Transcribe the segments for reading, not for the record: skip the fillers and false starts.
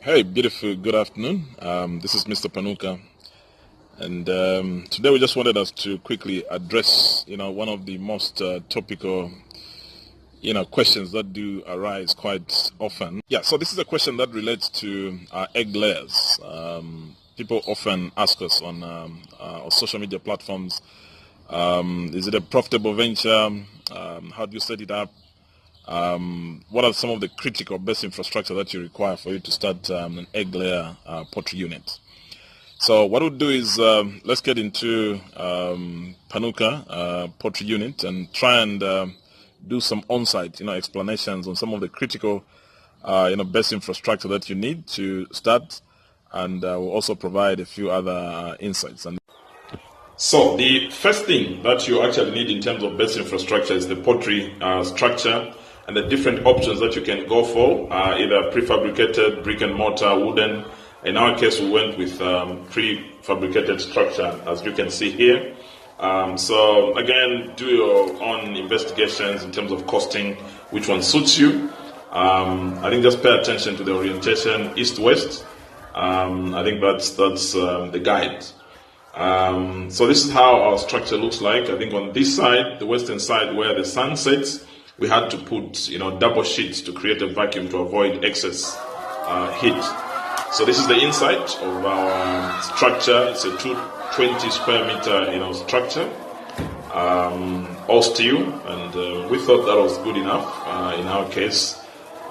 Hey, beautiful, good afternoon. This is Mr. Panuka, and today we just wanted us to quickly address, one of the most topical, questions that do arise quite often. Yeah, so this is a question that relates to egg layers. People often ask us on social media platforms, is it a profitable venture? How do you set it up? What are some of the critical best infrastructure that you require for you to start an egg layer poultry unit? So what we'll do is let's get into Panuka poultry unit and try and do some on-site, explanations on some of the critical, best infrastructure that you need to start, and we'll also provide a few other insights. So the first thing that you actually need in terms of best infrastructure is the poultry structure and the different options that you can go for, either prefabricated, brick and mortar, wooden. In our case, we went with prefabricated structure, as you can see here. So again, do your own investigations in terms of costing, which one suits you. I think just pay attention to the orientation, east-west. I think that's the guide. So this is how our structure looks like. I think on this side, the western side where the sun sets, we had to put, double sheets to create a vacuum to avoid excess heat. So this is the inside of our structure. It's a 220 square meter, structure, all steel, and we thought that was good enough in our case.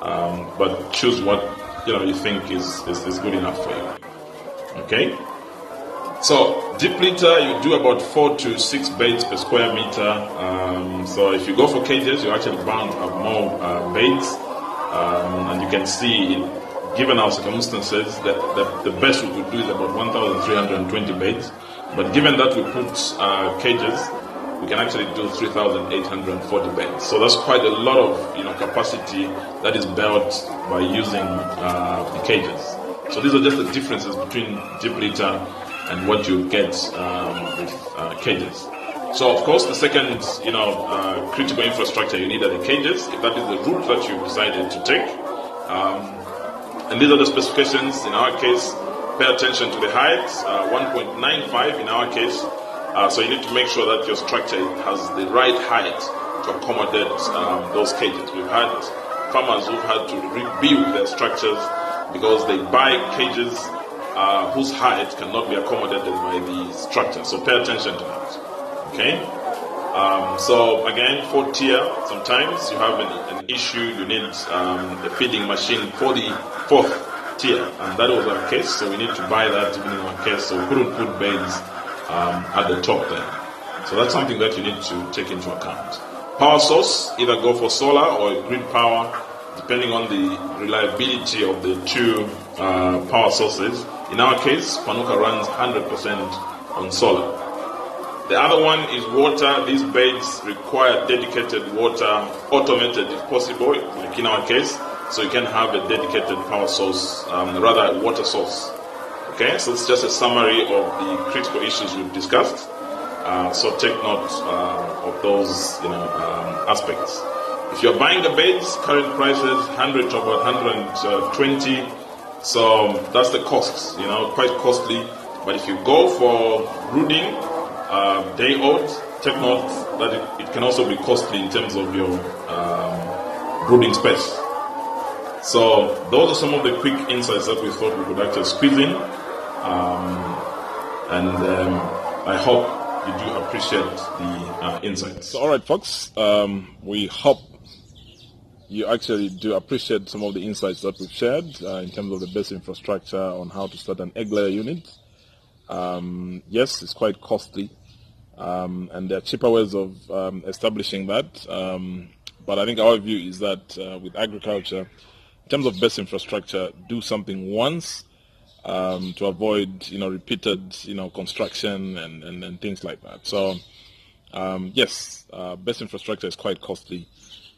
But choose what you think is good enough for you. Okay. So deep litter, you do about 4 to 6 beds per square meter. So if you go for cages, you're actually bound to have more beds. And you can see, given our circumstances, that the best we could do is about 1,320 beds. But given that we put cages, we can actually do 3,840 beds. So that's quite a lot of capacity that is built by using the cages. So these are just the differences between deep litter and what you get with cages. So of course the second critical infrastructure you need are the cages, if that is the route that you decided to take. And these are the specifications. In our case, pay attention to the height, 1.95 in our case. So you need to make sure that your structure has the right height to accommodate those cages. We've had farmers who've had to rebuild their structures because they buy cages whose height cannot be accommodated by the structure. So pay attention to that. Okay? So again, 4th tier, sometimes you have an issue, you need a feeding machine for the 4th tier, and that was our case, so we need to buy that even in our case, so we couldn't put beds at the top there. So that's something that you need to take into account. Power source, either go for solar or grid power, depending on the reliability of the two power sources. In our case, Panuka runs 100% on solar. The other one is water. These beds require dedicated water, automated if possible, like in our case, so you can have a dedicated power source, rather a water source. Okay, so it's just a summary of the critical issues we've discussed. So take note of those aspects. If you're buying the beds, current prices 100 to about 120. So that's the cost, quite costly. But if you go for brooding, day old, take note that it can also be costly in terms of your brooding space. So those are some of the quick insights that we thought we could actually squeeze in. And I hope you do appreciate the insights. So, all right, folks, we hope you actually do appreciate some of the insights that we've shared in terms of the best infrastructure on how to start an egg layer unit. Yes, it's quite costly, and there are cheaper ways of establishing that. But I think our view is that with agriculture, in terms of best infrastructure, do something once to avoid repeated construction and things like that. So yes, best infrastructure is quite costly.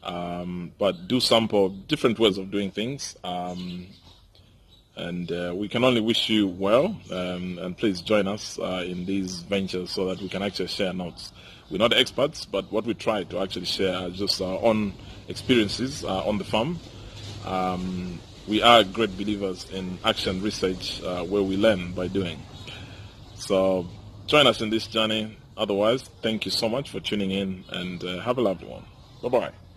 But do sample different ways of doing things, and we can only wish you well, and please join us in these ventures so that we can actually share notes. We're not experts, but what we try to actually share are just our own experiences on the farm, we are great believers in action research, where we learn by doing. So join us in this journey. Otherwise, thank you so much for tuning in, and have a lovely one. Bye-bye.